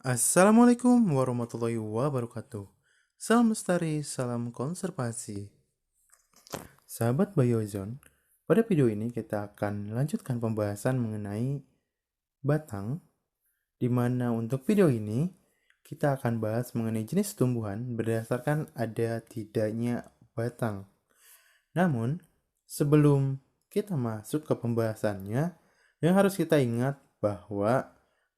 Assalamualaikum warahmatullahi wabarakatuh. Salam lestari, salam konservasi. Sahabat Biozone, pada video ini kita akan lanjutkan pembahasan mengenai batang, di mana untuk video ini kita akan bahas mengenai jenis tumbuhan berdasarkan ada tidaknya batang. Namun, sebelum kita masuk ke pembahasannya, yang harus kita ingat bahwa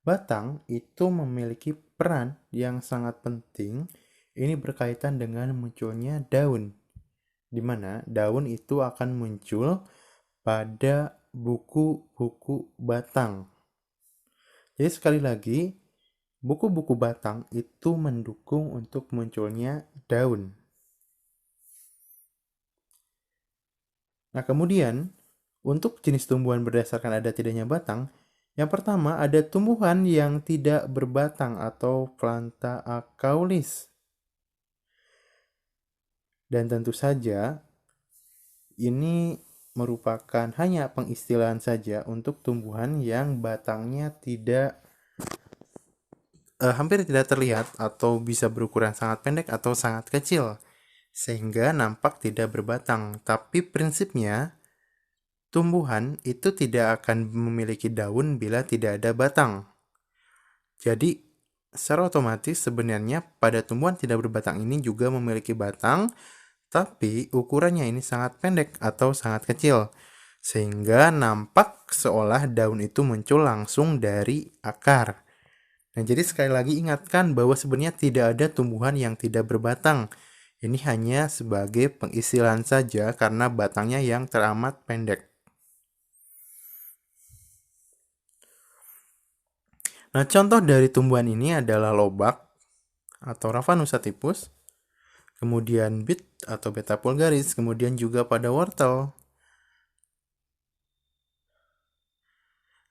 batang itu memiliki peran yang sangat penting. Ini berkaitan dengan munculnya daun, di mana daun itu akan muncul pada buku-buku batang. Jadi sekali lagi, buku-buku batang itu mendukung untuk munculnya daun. Nah, kemudian untuk jenis tumbuhan berdasarkan ada tidaknya batang, yang pertama ada tumbuhan yang tidak berbatang atau Planta acaulis. Dan tentu saja ini merupakan hanya pengistilahan saja untuk tumbuhan yang batangnya tidak hampir tidak terlihat atau bisa berukuran sangat pendek atau sangat kecil sehingga nampak tidak berbatang. Tapi prinsipnya tumbuhan itu tidak akan memiliki daun bila tidak ada batang. Jadi, secara otomatis sebenarnya pada tumbuhan tidak berbatang ini juga memiliki batang, tapi ukurannya ini sangat pendek atau sangat kecil, sehingga nampak seolah daun itu muncul langsung dari akar. Nah, jadi sekali lagi ingatkan bahwa sebenarnya tidak ada tumbuhan yang tidak berbatang. Ini hanya sebagai pengistilahan saja karena batangnya yang teramat pendek. Nah, contoh dari tumbuhan ini adalah lobak atau Raphanusa typus, kemudian beet atau Beta vulgaris, kemudian juga pada wortel.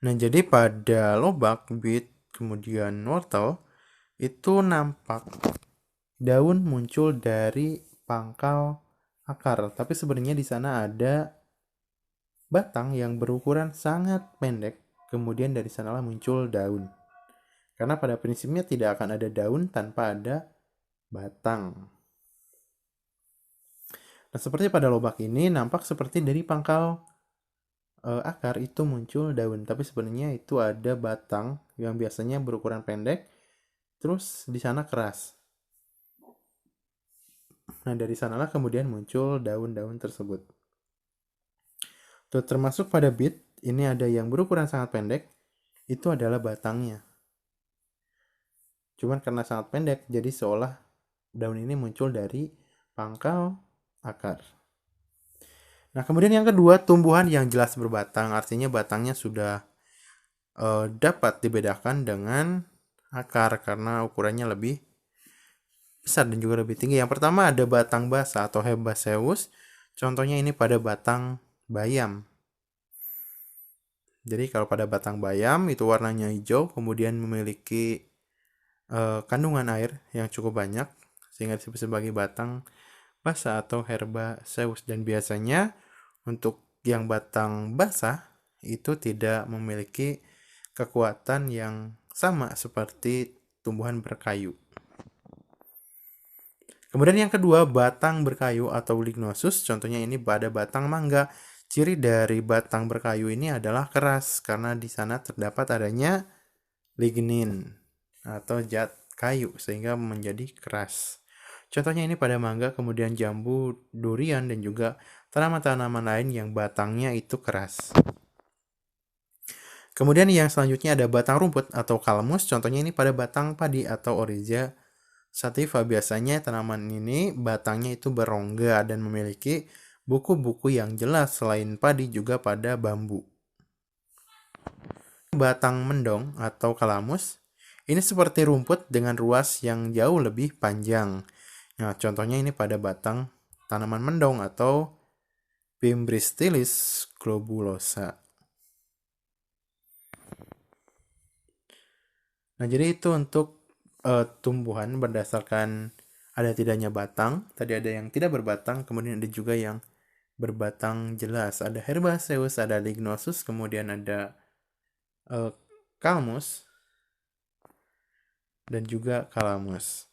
Nah, jadi pada lobak, beet, kemudian wortel, itu nampak daun muncul dari pangkal akar. Tapi sebenarnya di sana ada batang yang berukuran sangat pendek, kemudian dari sanalah muncul daun. Karena pada prinsipnya tidak akan ada daun tanpa ada batang. Nah, seperti pada lobak ini nampak seperti dari pangkal akar itu muncul daun, tapi sebenarnya itu ada batang yang biasanya berukuran pendek, terus di sana keras. Nah, dari sanalah kemudian muncul daun-daun tersebut. Tuh, termasuk pada beet, ini ada yang berukuran sangat pendek, itu adalah batangnya. Cuman karena sangat pendek, jadi seolah daun ini muncul dari pangkal akar. Nah, kemudian yang kedua, tumbuhan yang jelas berbatang, artinya batangnya sudah dapat dibedakan dengan akar karena ukurannya lebih besar dan juga lebih tinggi. Yang pertama ada batang basa atau Herbaceous. Contohnya ini pada batang bayam. Jadi kalau pada batang bayam itu warnanya hijau, kemudian memiliki kandungan air yang cukup banyak sehingga disebut sebagai batang basa atau Herbaceous. Dan biasanya untuk yang batang basah itu tidak memiliki kekuatan yang sama seperti tumbuhan berkayu. Kemudian yang kedua, batang berkayu atau lignosus. Contohnya ini pada batang mangga. Ciri dari batang berkayu ini adalah keras karena di sana terdapat adanya lignin atau zat kayu sehingga menjadi keras. Contohnya ini pada mangga, kemudian jambu, durian, dan juga tanaman-tanaman lain yang batangnya itu keras. Kemudian yang selanjutnya ada batang rumput atau kalmus. Contohnya ini pada batang padi atau oryza sativa. Biasanya tanaman ini batangnya itu berongga dan memiliki buku-buku yang jelas selain padi juga pada bambu. Batang mendong atau kalamus ini seperti rumput dengan ruas yang jauh lebih panjang. Nah, contohnya ini pada batang tanaman mendong atau Pimbristis globulosa. Nah, jadi itu untuk tumbuhan berdasarkan ada tidaknya batang. Tadi ada yang tidak berbatang, kemudian ada juga yang berbatang jelas. Ada Herbaceous, ada Lignosus, kemudian ada Calmus. dan juga kalamus.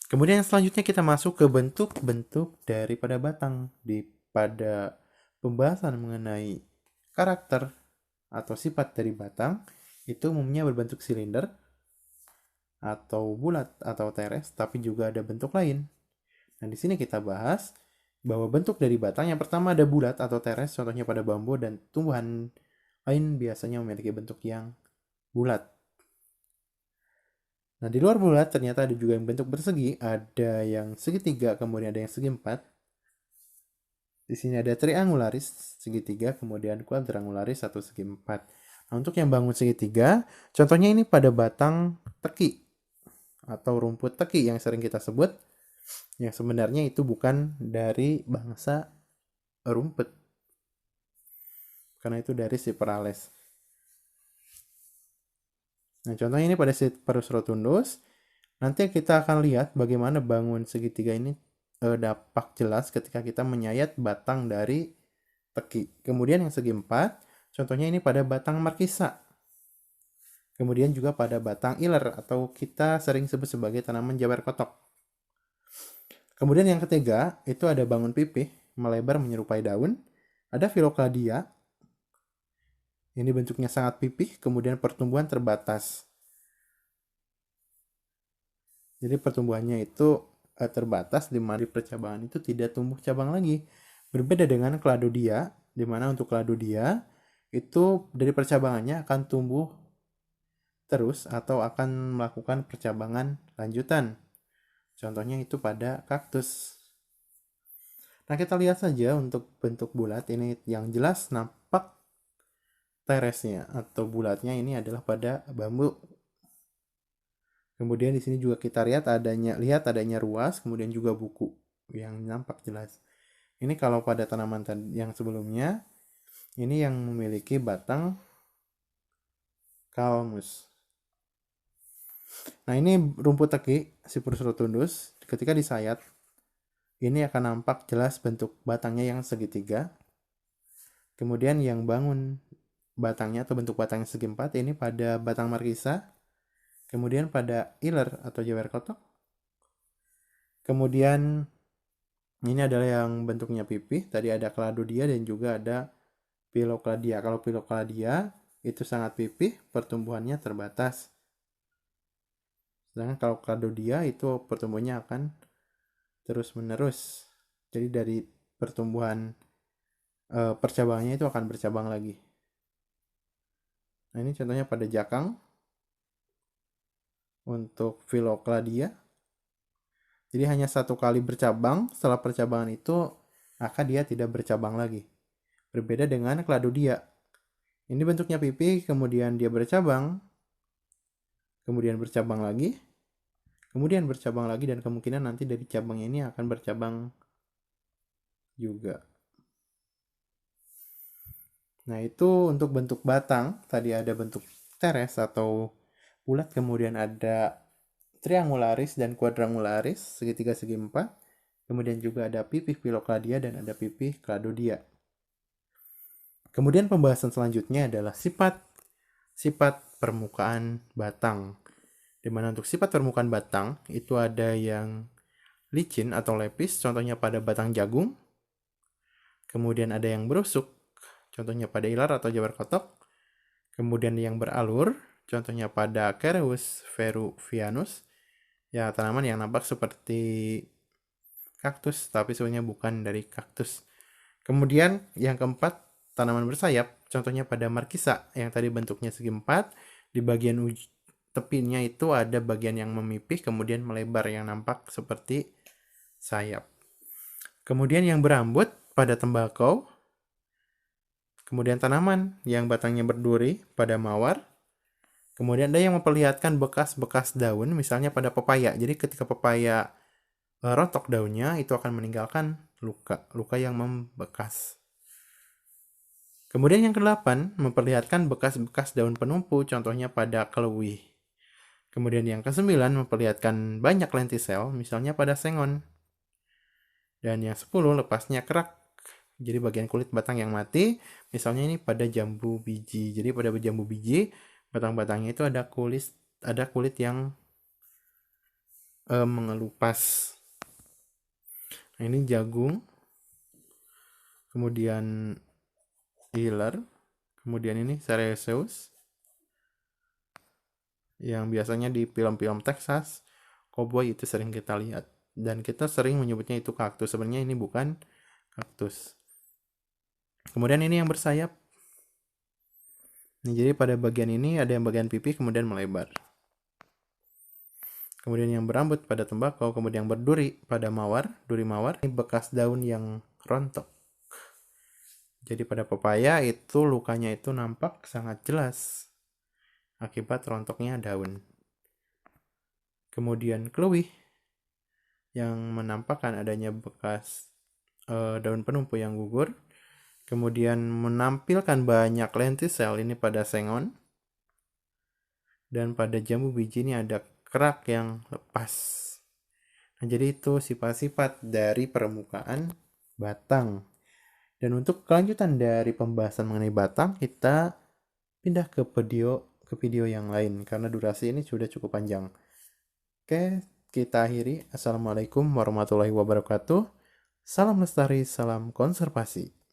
Kemudian selanjutnya kita masuk ke bentuk-bentuk daripada batang. Pada pembahasan mengenai karakter atau sifat dari batang, itu umumnya berbentuk silinder atau bulat atau teres, tapi juga ada bentuk lain. Nah, di sini kita bahas bahwa bentuk dari batang yang pertama ada bulat atau teres, contohnya pada bambu dan tumbuhan lain biasanya memiliki bentuk yang bulat. Nah, di luar bulat ternyata ada juga yang bentuk bersegi, ada yang segitiga, kemudian ada yang segi empat. Di sini ada triangularis segitiga, kemudian quadrangularis atau segi empat. Nah, untuk yang bangun segitiga, contohnya ini pada batang teki atau rumput teki yang sering kita sebut, yang sebenarnya itu bukan dari bangsa rumput, karena itu dari Cyperales. Nah, contohnya ini pada Cyperus rotundus. Nanti kita akan lihat bagaimana bangun segitiga ini dapat jelas ketika kita menyayat batang dari teki. Kemudian yang segi empat, contohnya ini pada batang markisa. Kemudian juga pada batang iler atau kita sering sebut sebagai tanaman jawer kotok. Kemudian yang ketiga, itu ada bangun pipih, melebar menyerupai daun. Ada Phyllokladia. Ini bentuknya sangat pipih, kemudian pertumbuhan terbatas. Jadi pertumbuhannya itu terbatas, di mana di percabangan itu tidak tumbuh cabang lagi. Berbeda dengan Cladodia, di mana untuk Cladodia itu dari percabangannya akan tumbuh terus atau akan melakukan percabangan lanjutan. Contohnya itu pada kaktus. Nah, kita lihat saja untuk bentuk bulat ini yang jelas nampak teresnya atau bulatnya ini adalah pada bambu. Kemudian di sini juga kita lihat adanya ruas, kemudian juga buku yang nampak jelas. Ini kalau pada tanaman yang sebelumnya, ini yang memiliki batang kalmus. Nah, ini rumput teki, Cyperus rotundus. Ketika disayat, ini akan nampak jelas bentuk batangnya yang segitiga. Kemudian yang bangun batangnya atau bentuk batangnya segi empat, ini pada batang markisa. Kemudian pada iler atau jawer kotok. Kemudian ini adalah yang bentuknya pipih. Tadi ada Cladodia dan juga ada Phyllokladia. Kalau Phyllokladia itu sangat pipih, pertumbuhannya terbatas. Sedangkan kalau Cladodia itu pertumbuhannya akan terus-menerus. Jadi dari pertumbuhan percabangannya itu akan bercabang lagi. Nah, ini contohnya pada jakang untuk Phyllokladia. Jadi hanya satu kali bercabang, setelah percabangan itu maka dia tidak bercabang lagi. Berbeda dengan Cladodia. Ini bentuknya pipih, kemudian dia bercabang, kemudian bercabang lagi, kemudian bercabang lagi, dan kemungkinan nanti dari cabang ini akan bercabang juga. Nah, itu untuk bentuk batang. Tadi ada bentuk teres atau bulat, kemudian ada triangularis dan quadrangularis, segitiga segi empat. Kemudian juga ada pipih Phyllokladia dan ada pipih Cladodia. Kemudian pembahasan selanjutnya adalah sifat permukaan batang. Di mana untuk sifat permukaan batang itu ada yang licin atau lepis, contohnya pada batang jagung. Kemudian ada yang berusuk, contohnya pada ilar atau jawer kotok. Kemudian yang beralur, contohnya pada Cereus veruvianus, ya tanaman yang nampak seperti kaktus, tapi sebenarnya bukan dari kaktus. Kemudian yang keempat, tanaman bersayap, contohnya pada markisa yang tadi bentuknya segi empat, di bagian tepinya itu ada bagian yang memipih kemudian melebar yang nampak seperti sayap. Kemudian yang berambut pada tembakau. Kemudian tanaman yang batangnya berduri pada mawar. Kemudian ada yang memperlihatkan bekas-bekas daun, misalnya pada pepaya. Jadi ketika pepaya rontok daunnya, itu akan meninggalkan luka yang membekas. Kemudian yang kedelapan, memperlihatkan bekas-bekas daun penumpu, contohnya pada kelewih. Kemudian yang kesembilan, memperlihatkan banyak lentisel, misalnya pada sengon. Dan yang 10, lepasnya kerak. Jadi bagian kulit batang yang mati, misalnya ini pada jambu biji. Jadi pada jambu biji, batang-batangnya itu ada kulit yang mengelupas. Nah, ini jagung, kemudian iler, kemudian ini cereus yang biasanya di film-film Texas, cowboy itu sering kita lihat. Dan kita sering menyebutnya itu kaktus. Sebenarnya ini bukan kaktus. Kemudian ini yang bersayap. Nah, jadi pada bagian ini ada yang bagian pipi kemudian melebar. Kemudian yang berambut pada tembakau, kemudian berduri pada mawar, duri mawar. Ini bekas daun yang rontok. Jadi pada pepaya itu lukanya itu nampak sangat jelas akibat rontoknya daun. Kemudian keluih yang menampakkan adanya bekas daun penumpu yang gugur. Kemudian menampilkan banyak lentisel ini pada sengon. Dan pada jambu biji ini ada kerak yang lepas. Nah, jadi itu sifat-sifat dari permukaan batang. Dan untuk kelanjutan dari pembahasan mengenai batang, kita pindah ke video yang lain karena durasi ini sudah cukup panjang. Oke, kita akhiri. Assalamualaikum warahmatullahi wabarakatuh. Salam lestari, salam konservasi.